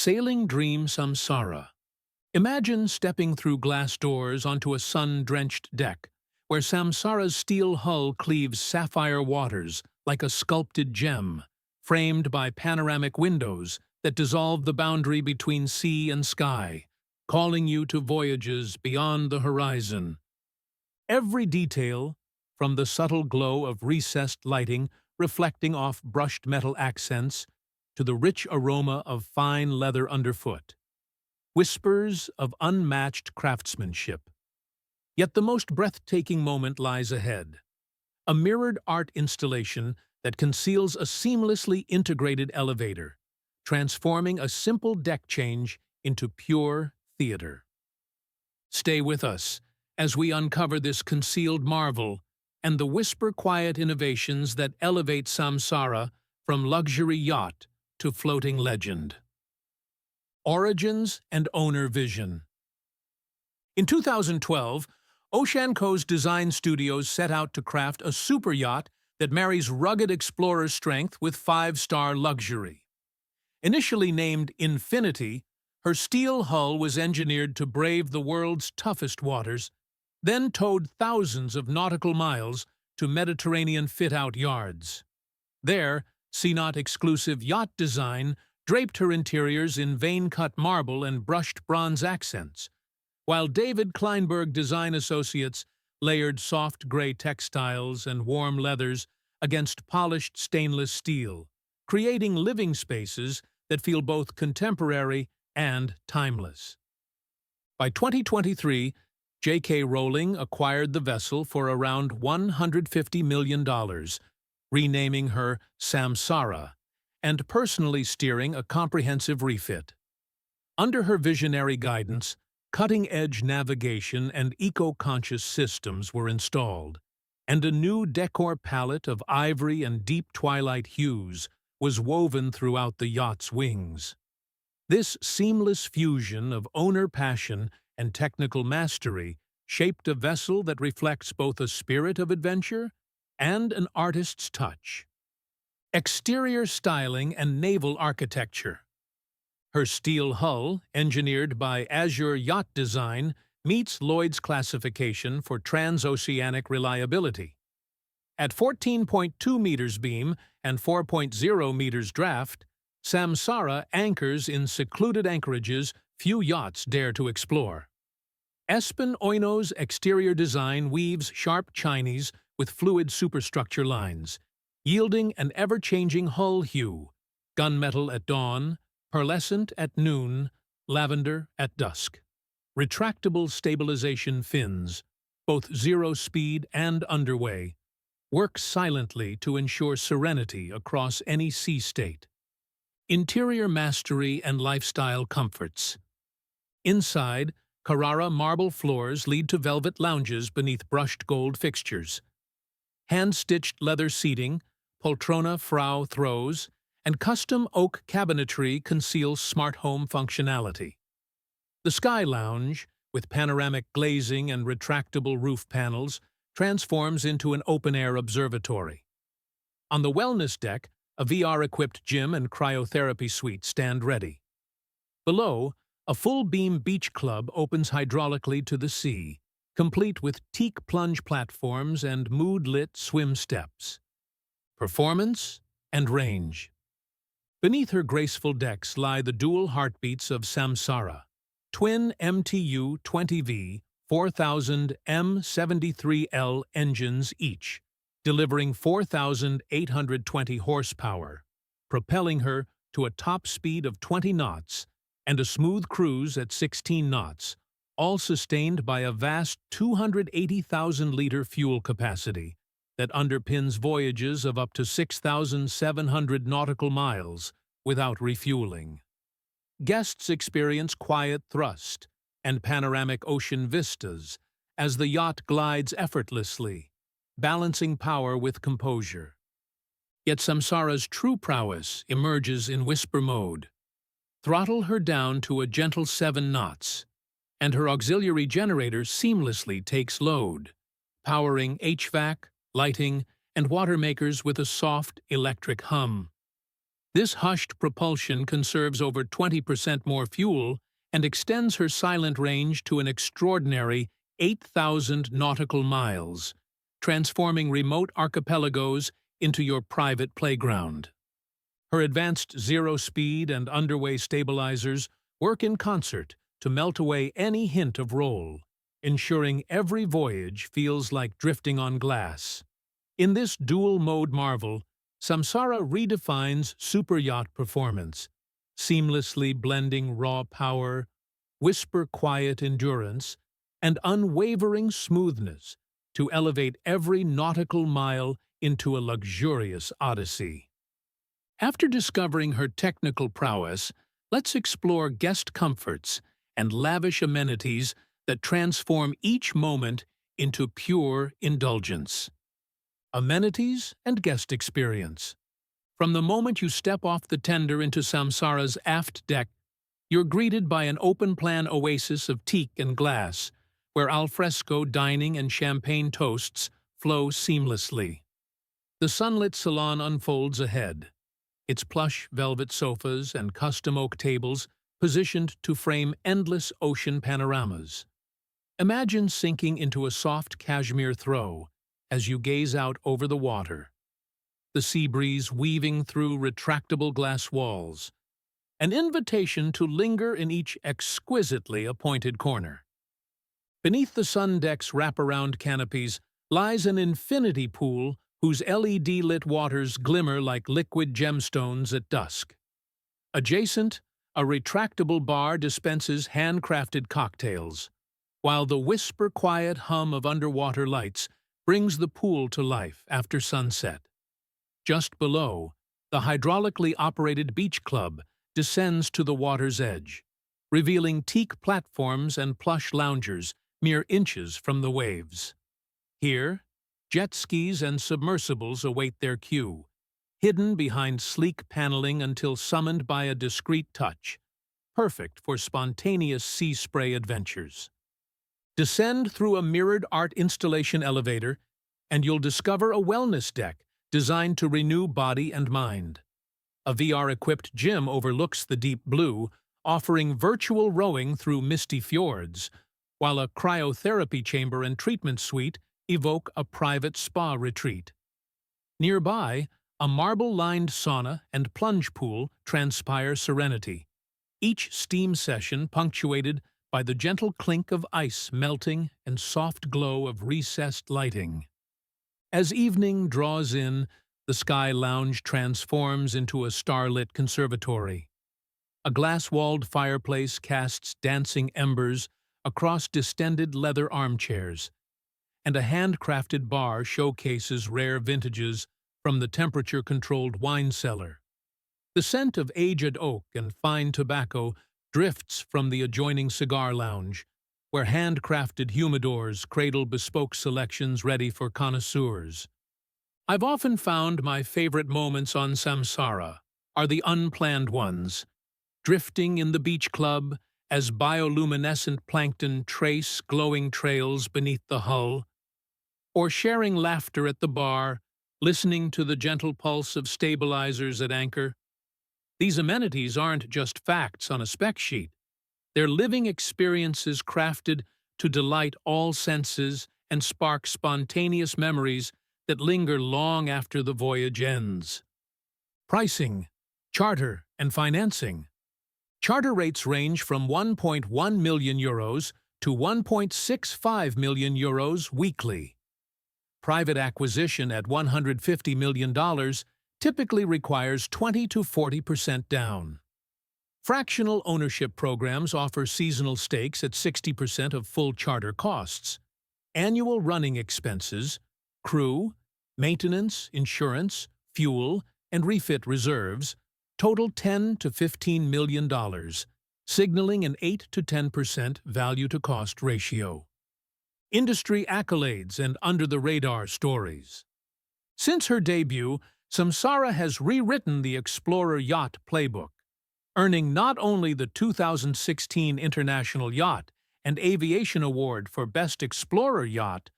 Sailing Dream Samsara. Imagine stepping through glass doors onto a sun-drenched deck, where Samsara's steel hull cleaves sapphire waters like a sculpted gem, framed by panoramic windows that dissolve the boundary between sea and sky, calling you to voyages beyond the horizon. Every detail, from the subtle glow of recessed lighting reflecting off brushed metal accents to the rich aroma of fine leather underfoot, whispers of unmatched craftsmanship. Yet the most breathtaking moment lies ahead. A mirrored art installation that conceals a seamlessly integrated elevator, transforming a simple deck change into pure theater. Stay with us as we uncover this concealed marvel and the whisper-quiet innovations that elevate Samsara from luxury yacht to floating legend. Origins and Owner Vision. In 2012, Oceanco's design studios set out to craft a super yacht that marries rugged explorer strength with five-star luxury. Initially named Infinity, her steel hull was engineered to brave the world's toughest waters, then towed thousands of nautical miles to Mediterranean fit-out yards. There, Sinot exclusive yacht design draped her interiors in vein-cut marble and brushed bronze accents, while Kleinberg Design Associates layered soft gray textiles and warm leathers against polished stainless steel, creating living spaces that feel both contemporary and timeless. By 2023, J.K. Rowling acquired the vessel for around $150 million, renaming her Samsara, and personally steering a comprehensive refit. Under her visionary guidance, cutting-edge navigation and eco-conscious systems were installed, and a new decor palette of ivory and deep twilight hues was woven throughout the yacht's wings. This seamless fusion of owner passion and technical mastery shaped a vessel that reflects both a spirit of adventure and an artist's touch. Exterior styling and naval architecture. Her steel hull, engineered by Azure Yacht Design, meets Lloyd's classification for transoceanic reliability. At 14.2 meters beam and 4.0 meters draft, Samsara anchors in secluded anchorages few yachts dare to explore. Espen Oino's exterior design weaves sharp Chinese with fluid superstructure lines, yielding an ever-changing hull hue, gunmetal at dawn, pearlescent at noon, lavender at dusk. Retractable stabilization fins, both zero-speed and underway, work silently to ensure serenity across any sea state. Interior mastery and lifestyle comforts. Inside, Carrara marble floors lead to velvet lounges beneath brushed gold fixtures. Hand-stitched leather seating, poltrona Frau throws, and custom oak cabinetry conceal smart home functionality. The Sky Lounge, with panoramic glazing and retractable roof panels, transforms into an open-air observatory. On the wellness deck, a VR-equipped gym and cryotherapy suite stand ready. Below, a full-beam beach club opens hydraulically to the sea, complete with teak plunge platforms and mood-lit swim steps. Performance and range. Beneath her graceful decks lie the dual heartbeats of Samsara, twin MTU 20V 4000 M73L engines each, delivering 4,820 horsepower, propelling her to a top speed of 20 knots and a smooth cruise at 16 knots, all sustained by a vast 280,000-liter fuel capacity that underpins voyages of up to 6,700 nautical miles without refueling. Guests experience quiet thrust and panoramic ocean vistas as the yacht glides effortlessly, balancing power with composure. Yet Samsara's true prowess emerges in whisper mode. Throttle her down to a gentle 7 knots, and her auxiliary generator seamlessly takes load, powering HVAC, lighting, and water makers with a soft electric hum. This hushed propulsion conserves over 20% more fuel and extends her silent range to an extraordinary 8,000 nautical miles, transforming remote archipelagos into your private playground. Her advanced zero-speed and underway stabilizers work in concert to melt away any hint of roll, ensuring every voyage feels like drifting on glass. In this dual-mode marvel, Samsara redefines superyacht performance, seamlessly blending raw power, whisper-quiet endurance, and unwavering smoothness to elevate every nautical mile into a luxurious odyssey. After discovering her technical prowess, let's explore guest comforts and lavish amenities that transform each moment into pure indulgence. Amenities and guest experience. From the moment you step off the tender into Samsara's aft deck, you're greeted by an open-plan oasis of teak and glass, where alfresco dining and champagne toasts flow seamlessly. The sunlit salon unfolds ahead, its plush velvet sofas and custom oak tables positioned to frame endless ocean panoramas. Imagine sinking into a soft cashmere throw as you gaze out over the water, the sea breeze weaving through retractable glass walls, an invitation to linger in each exquisitely appointed corner. Beneath the sun deck's wraparound canopies lies an infinity pool whose LED-lit waters glimmer like liquid gemstones at dusk. Adjacent, a retractable bar dispenses handcrafted cocktails, while the whisper-quiet hum of underwater lights brings the pool to life after sunset. Just below, the hydraulically operated beach club descends to the water's edge, revealing teak platforms and plush loungers mere inches from the waves. Here, jet skis and submersibles await their cue, hidden behind sleek paneling until summoned by a discreet touch, perfect for spontaneous sea spray adventures. Descend through a mirrored art installation elevator, and you'll discover a wellness deck designed to renew body and mind. A VR-equipped gym overlooks the deep blue, offering virtual rowing through misty fjords, while a cryotherapy chamber and treatment suite evoke a private spa retreat. Nearby, a marble-lined sauna and plunge pool transpire serenity, each steam session punctuated by the gentle clink of ice melting and soft glow of recessed lighting. As evening draws in, the sky lounge transforms into a starlit conservatory. A glass-walled fireplace casts dancing embers across distended leather armchairs, and a handcrafted bar showcases rare vintages from the temperature-controlled wine cellar. The scent of aged oak and fine tobacco drifts from the adjoining cigar lounge, where handcrafted humidors cradle bespoke selections ready for connoisseurs. I've often found my favorite moments on Samsara are the unplanned ones, drifting in the beach club as bioluminescent plankton trace glowing trails beneath the hull, or sharing laughter at the bar, listening to the gentle pulse of stabilizers at anchor. These amenities aren't just facts on a spec sheet. They're living experiences crafted to delight all senses and spark spontaneous memories that linger long after the voyage ends. Pricing, charter, and financing. Charter rates range from €1.1 million to €1.65 million weekly. Private acquisition at $150 million typically requires 20 to 40% down. Fractional ownership programs offer seasonal stakes at 60% of full charter costs. Annual running expenses, crew, maintenance, insurance, fuel, and refit reserves total $10 to $15 million, signaling an 8 to 10% value-to-cost ratio. Industry accolades and under-the-radar stories. Since her debut, Samsara has rewritten the Explorer Yacht playbook, earning not only the 2016 International Yacht and Aviation Award for Best Explorer Yacht,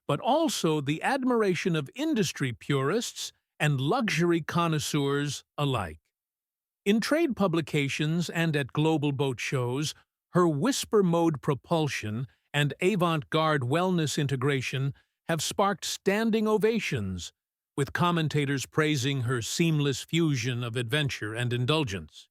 but also the admiration of industry purists and luxury connoisseurs alike. In trade publications and at global boat shows, her whisper mode propulsion and avant-garde wellness integration have sparked standing ovations, with commentators praising her seamless fusion of adventure and indulgence.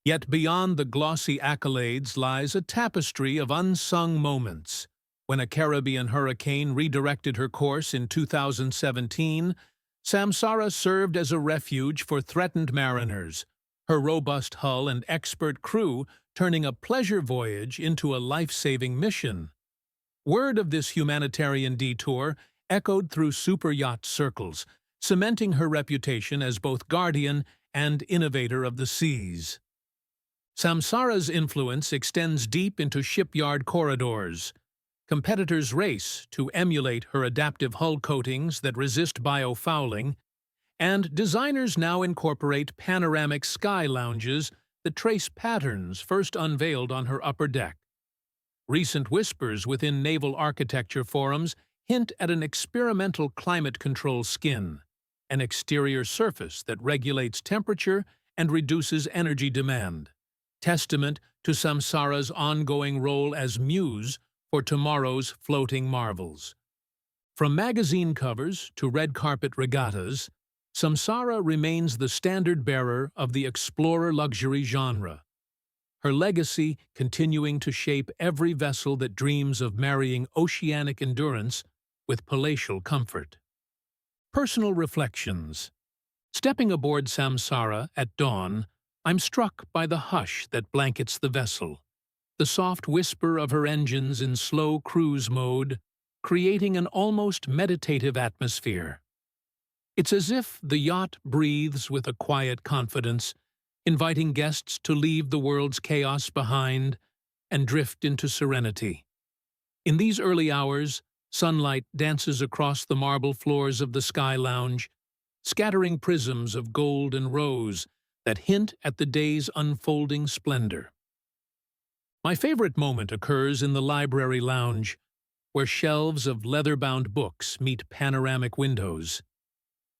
Yet beyond the glossy accolades lies a tapestry of unsung moments. When a Caribbean hurricane redirected her course in 2017, Samsara served as a refuge for threatened mariners, her robust hull and expert crew turning a pleasure voyage into a life-saving mission. Word of this humanitarian detour echoed through super yacht circles, cementing her reputation as both guardian and innovator of the seas. Samsara's influence extends deep into shipyard corridors. Competitors race to emulate her adaptive hull coatings that resist biofouling, and designers now incorporate panoramic sky lounges that trace patterns first unveiled on her upper deck. Recent whispers within naval architecture forums hint at an experimental climate control skin, an exterior surface that regulates temperature and reduces energy demand, testament to Samsara's ongoing role as muse for tomorrow's floating marvels. From magazine covers to red carpet regattas, Samsara remains the standard-bearer of the explorer luxury genre, her legacy continuing to shape every vessel that dreams of marrying oceanic endurance with palatial comfort. Personal reflections. Stepping aboard Samsara at dawn, I'm struck by the hush that blankets the vessel, the soft whisper of her engines in slow cruise mode, creating an almost meditative atmosphere. It's as if the yacht breathes with a quiet confidence, inviting guests to leave the world's chaos behind and drift into serenity. In these early hours, sunlight dances across the marble floors of the Sky Lounge, scattering prisms of gold and rose that hint at the day's unfolding splendor. My favorite moment occurs in the library lounge, where shelves of leather-bound books meet panoramic windows.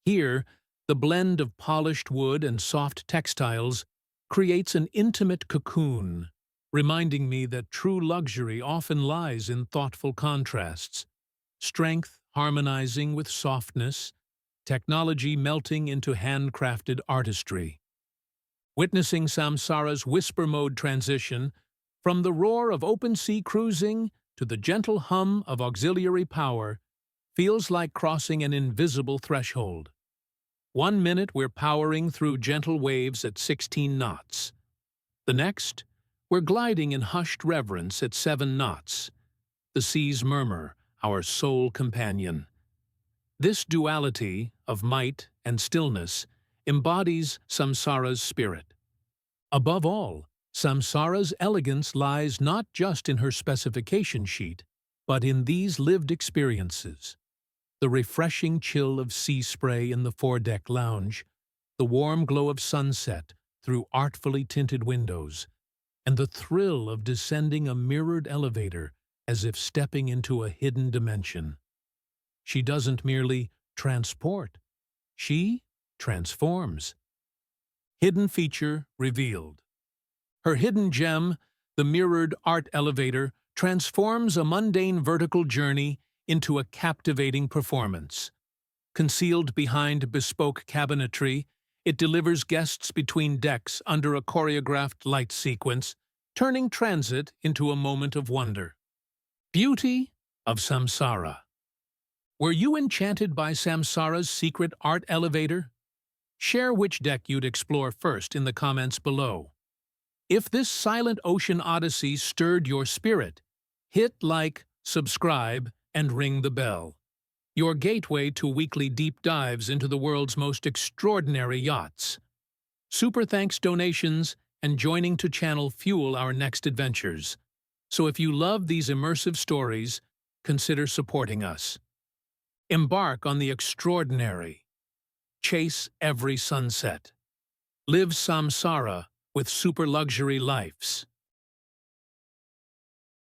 Here, the blend of polished wood and soft textiles creates an intimate cocoon, reminding me that true luxury often lies in thoughtful contrasts, strength harmonizing with softness, technology melting into handcrafted artistry. Witnessing Samsara's whisper mode transition from the roar of open-sea cruising to the gentle hum of auxiliary power feels like crossing an invisible threshold. 1 minute we're powering through gentle waves at 16 knots. The next, we're gliding in hushed reverence at 7 knots. The seas murmur, our sole companion. This duality of might and stillness embodies Samsara's spirit. Above all, Samsara's elegance lies not just in her specification sheet, but in these lived experiences. The refreshing chill of sea spray in the foredeck lounge, the warm glow of sunset through artfully tinted windows, and the thrill of descending a mirrored elevator as if stepping into a hidden dimension. She doesn't merely transport, she transforms. Hidden feature revealed. Her hidden gem, the mirrored art elevator, transforms a mundane vertical journey into a captivating performance. Concealed behind bespoke cabinetry, it delivers guests between decks under a choreographed light sequence, turning transit into a moment of wonder. Beauty of Samsara. Were you enchanted by Samsara's secret art elevator? Share which deck you'd explore first in the comments below. If this silent ocean odyssey stirred your spirit, hit like, subscribe, and ring the bell. Your gateway to weekly deep dives into the world's most extraordinary yachts. Super thanks donations and joining to channel fuel our next adventures. So if you love these immersive stories, consider supporting us. Embark on the extraordinary. Chase every sunset. Live Samsara with super luxury lives.